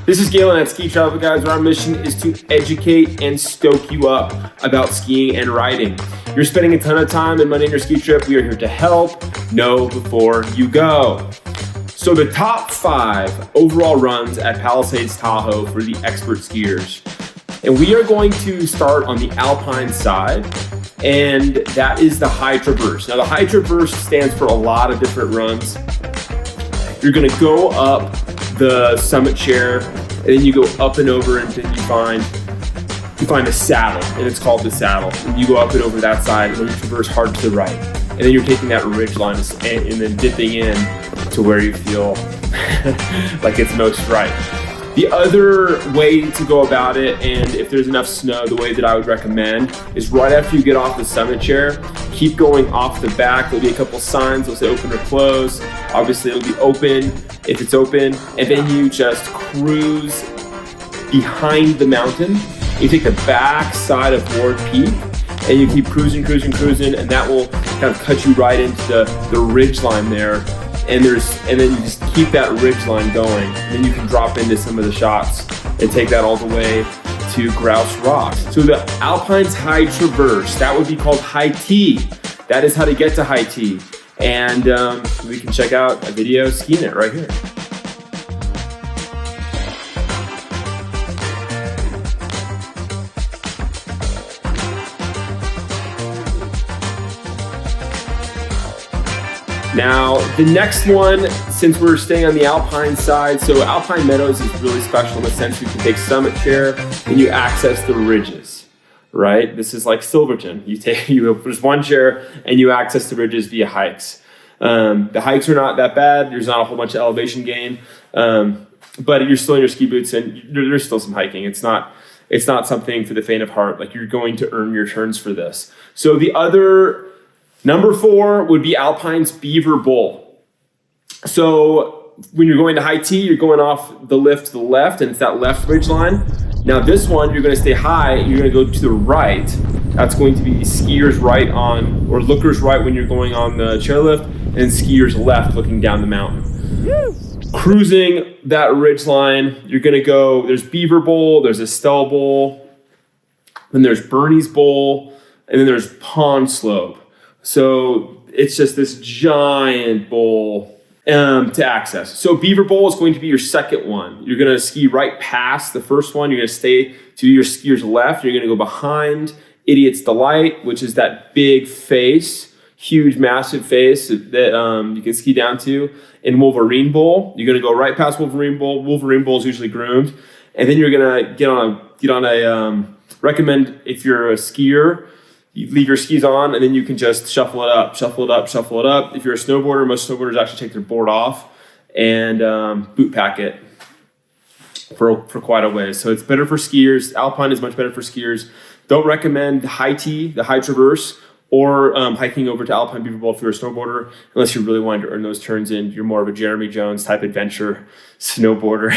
This is Galen at Ski Travel Guys, where our mission is to educate and stoke you up about skiing and riding. You're spending a ton of time and money on your ski trip. We are here to help. Know before you go. So the top 5 overall runs at Palisades Tahoe for the expert skiers. And we are going to start on the Alpine side, and that is the high traverse. Now the high traverse stands for a lot of different runs. You're gonna go up the summit chair, and then you go up and over until you find a saddle, and it's called the saddle. And you go up and over that side, and then you traverse hard to the right. And then you're taking that ridge line and then dipping in to where you feel like it's most right. The other way to go about it, and if there's enough snow, the way that I would recommend is right after you get off the summit chair, keep going off the back. There'll be a couple signs, they'll say open or close. Obviously it'll be open if it's open, and then you just cruise behind the mountain. You take the back side of Ward Peak, and you keep cruising, and that will kind of cut you right into the ridge line there. And then you just keep that ridge line going. And then you can drop into some of the shots and take that all the way to Grouse Rock. So the Alpine's high traverse, that would be called high T. That is how to get to high T. And we can check out a video skiing it right here. Now, the next one, since we're staying on the Alpine side, so Alpine Meadows is really special in the sense you can take summit chair and you access the ridges, right? This is like Silverton. There's one chair and you access the ridges via hikes. The hikes are not that bad. There's not a whole bunch of elevation gain, but you're still in your ski boots and there's still some hiking. It's not something for the faint of heart. Like, you're going to earn your turns for this. So the other number 4 would be Alpine's Beaver Bowl. So when you're going to high T, you're going off the lift to the left, and it's that left ridge line. Now this one, you're going to stay high, you're going to go to the right. That's going to be skiers right on, or lookers right when you're going on the chairlift, and skiers left looking down the mountain. Cruising that ridge line, you're going to go, there's Beaver Bowl, there's Estelle Bowl, then there's Bernie's Bowl, and then there's Pond Slope. So it's just this giant bowl to access. So Beaver Bowl is going to be your second one. You're going to ski right past the first one. You're going to stay to your skier's left. You're going to go behind Idiot's Delight, which is that big face, huge, massive face that you can ski down to. In Wolverine Bowl, you're going to go right past Wolverine Bowl. Wolverine Bowl is usually groomed. And then you're going to get on a recommend if you're a skier, you leave your skis on, and then you can just shuffle it up. If you're a snowboarder, most snowboarders actually take their board off and boot pack it for quite a ways. So it's better for skiers. Alpine is much better for skiers. Don't recommend high T, the high traverse, or hiking over to Alpine Beaver Bowl if you're a snowboarder, unless you really wanted to earn those turns in. You're more of a Jeremy Jones type adventure snowboarder.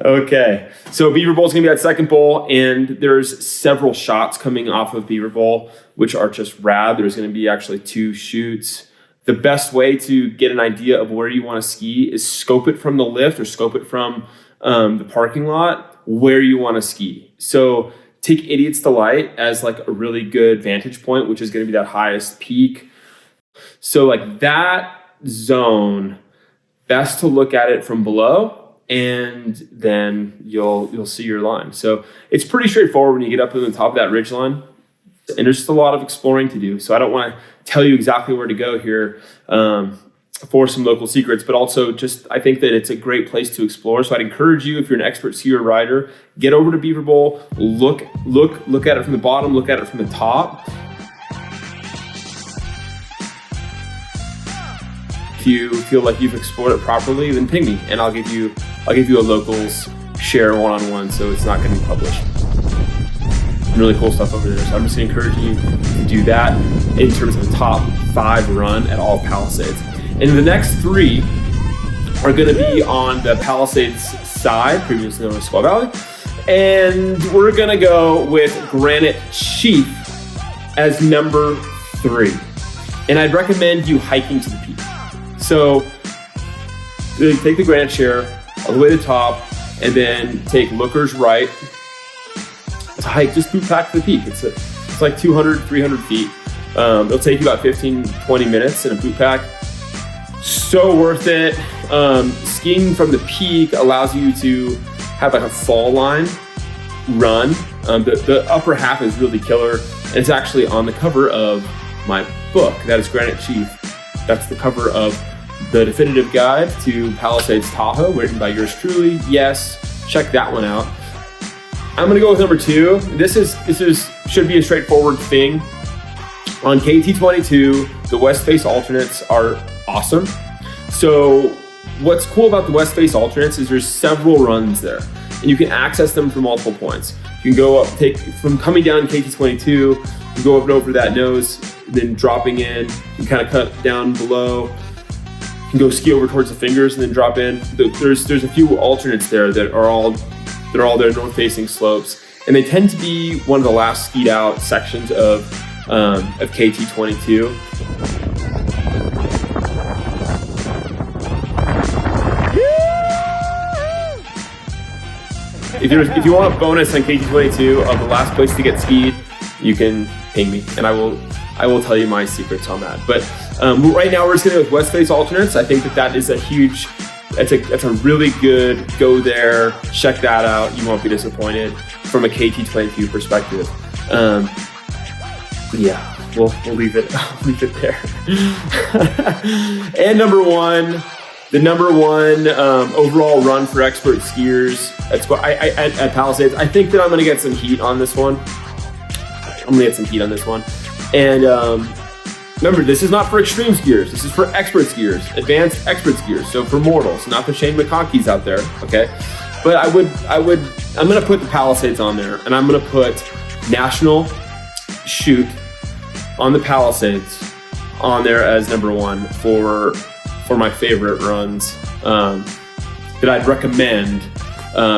Okay, so Beaver Bowl is going to be that second bowl, and there's several shots coming off of Beaver Bowl, which are just rad. There's going to be actually 2 chutes. The best way to get an idea of where you want to ski is scope it from the lift or scope it from the parking lot where you want to ski. So take Idiot's Delight as like a really good vantage point, which is going to be that highest peak. So like that zone, best to look at it from below, and then you'll see your line. So it's pretty straightforward when you get up to the top of that ridge line, and there's just a lot of exploring to do. So I don't want to tell you exactly where to go here for some local secrets, but also just I think that it's a great place to explore. So I'd encourage you, if you're an expert skier or rider, get over to Beaver Bowl, look at it from the bottom, look at it from the top. If you feel like you've explored it properly, then ping me, and I'll give you a locals share one-on-one, so it's not going to be published. Really cool stuff over there. So I'm just encouraging you to do that in terms of the top 5 run at all Palisades. And the next 3 are going to be on the Palisades side, previously known as Squaw Valley, and we're going to go with Granite Chief as number 3. And I'd recommend you hiking to the peak. So take the Granite chair all the way to the top, and then take lookers right to hike just boot pack to the peak. It's like 200, 300 feet. It'll take you about 15, 20 minutes in a boot pack. So worth it. Skiing from the peak allows you to have like a fall line run. The upper half is really killer, and it's actually on the cover of my book. That is Granite, Chute. That's the cover of the definitive guide to Palisades Tahoe, written by yours truly. Yes, check that one out. I'm gonna go with number 2. This should be a straightforward thing. On KT22, the west face alternates are awesome. So what's cool about the west face alternates is there's several runs there, and you can access them from multiple points. You can go up, take from coming down KT22, you go up and over that nose, then dropping in, you kind of cut down below. You can go ski over towards the fingers and then drop in. There's a few alternates there that are all their north-facing slopes, and they tend to be one of the last skied out sections of KT22. If you want a bonus on KT22 of the last place to get skied, you can ping me, and I will tell you my secrets on that. But right now we're just gonna go with west face alternates. I think that is that's a really good go there. Check that out. You won't be disappointed from a KT22 perspective. Yeah, we'll leave it there. And the number one overall run for expert skiers at Palisades. I think that I'm gonna get some heat on this one. And remember, this is not for extreme skiers. This is for expert skiers, advanced expert skiers. So for mortals, not the Shane McConkeys out there, okay? But I'm gonna put the Palisades on there, and I'm gonna put National Chute on the Palisades on there as number 1 for my favorite runs that I'd recommend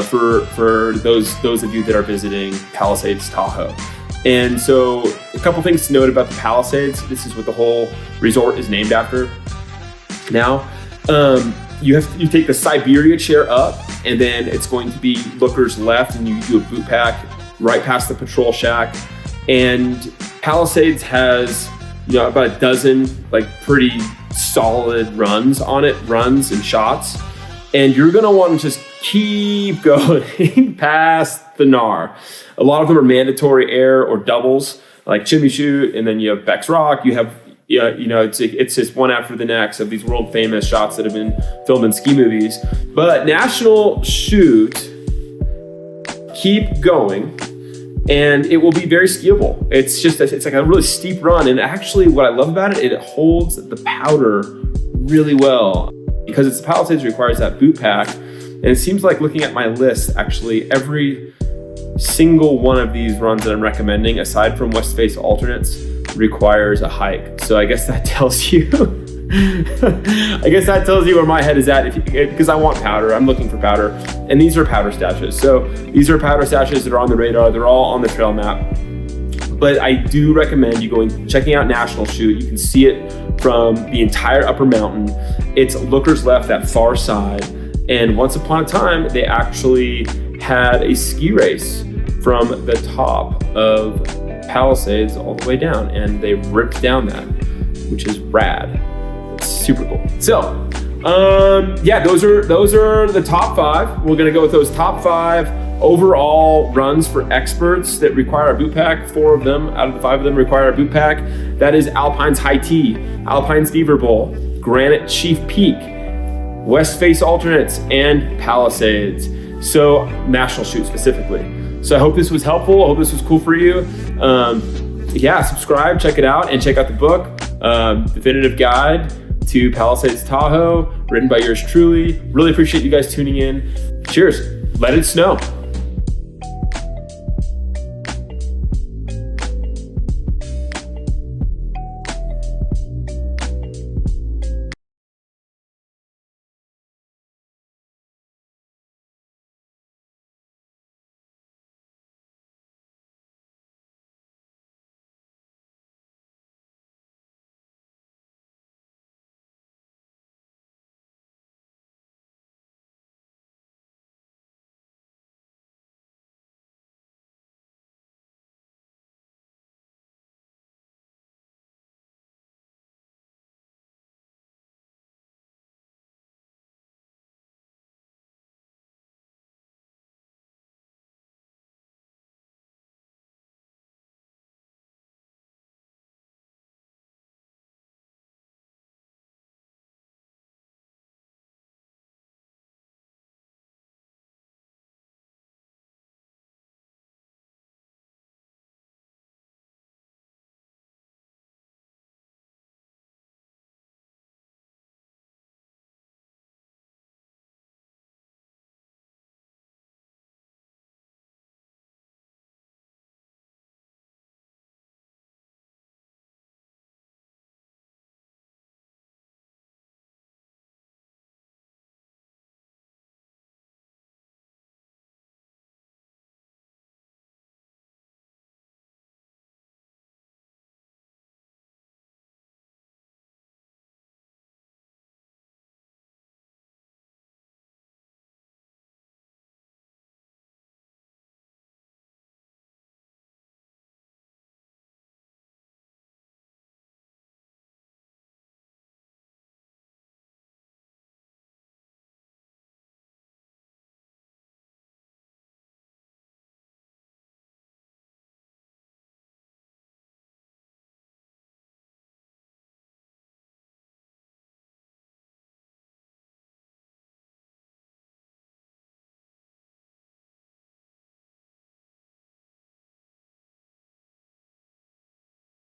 for those of you that are visiting Palisades Tahoe. And so a couple things to note about the Palisades. This is what the whole resort is named after. Now, you take the Siberia chair up, and then it's going to be lookers left, and you do a boot pack right past the patrol shack. And Palisades has about a dozen like pretty solid runs on it, runs and shots, and you're gonna want to just keep going past the Nar. A lot of them are mandatory air or doubles, like Chimney Chute, and then you have Beck's Rock. You have it's just one after the next of these world famous shots that have been filmed in ski movies. But National Chute, keep going, and it will be very skiable. It's like a really steep run, and actually what I love about it holds the powder really well. Because it's the Palisades, requires that boot pack, and it seems like, looking at my list, actually every single one of these runs that I'm recommending, aside from west face alternates, requires a hike. So I guess that tells you where my head is at, because I want powder. I'm looking for powder, and these are powder stashes. So these are powder stashes that are on the radar. They're all on the trail map. But I do recommend you checking out National Chute. You can see it from the entire upper mountain. It's lookers left, that far side. And once upon a time, they actually had a ski race from the top of Palisades all the way down, and they ripped down that, which is rad. It's super cool. So, yeah, those are the top 5. We're gonna go with those top 5 overall runs for experts that require a boot pack. 4 of them out of the 5 of them require a boot pack. That is Alpine's High T, Alpine's Beaver Bowl, Granite Chief Peak, West Face Alternates, and Palisades. So National Chute specifically. So I hope this was helpful. I hope this was cool for you. Yeah, subscribe, check it out, and check out the book, Definitive Guide to Palisades Tahoe, written by yours truly. Really appreciate you guys tuning in. Cheers. Let it snow.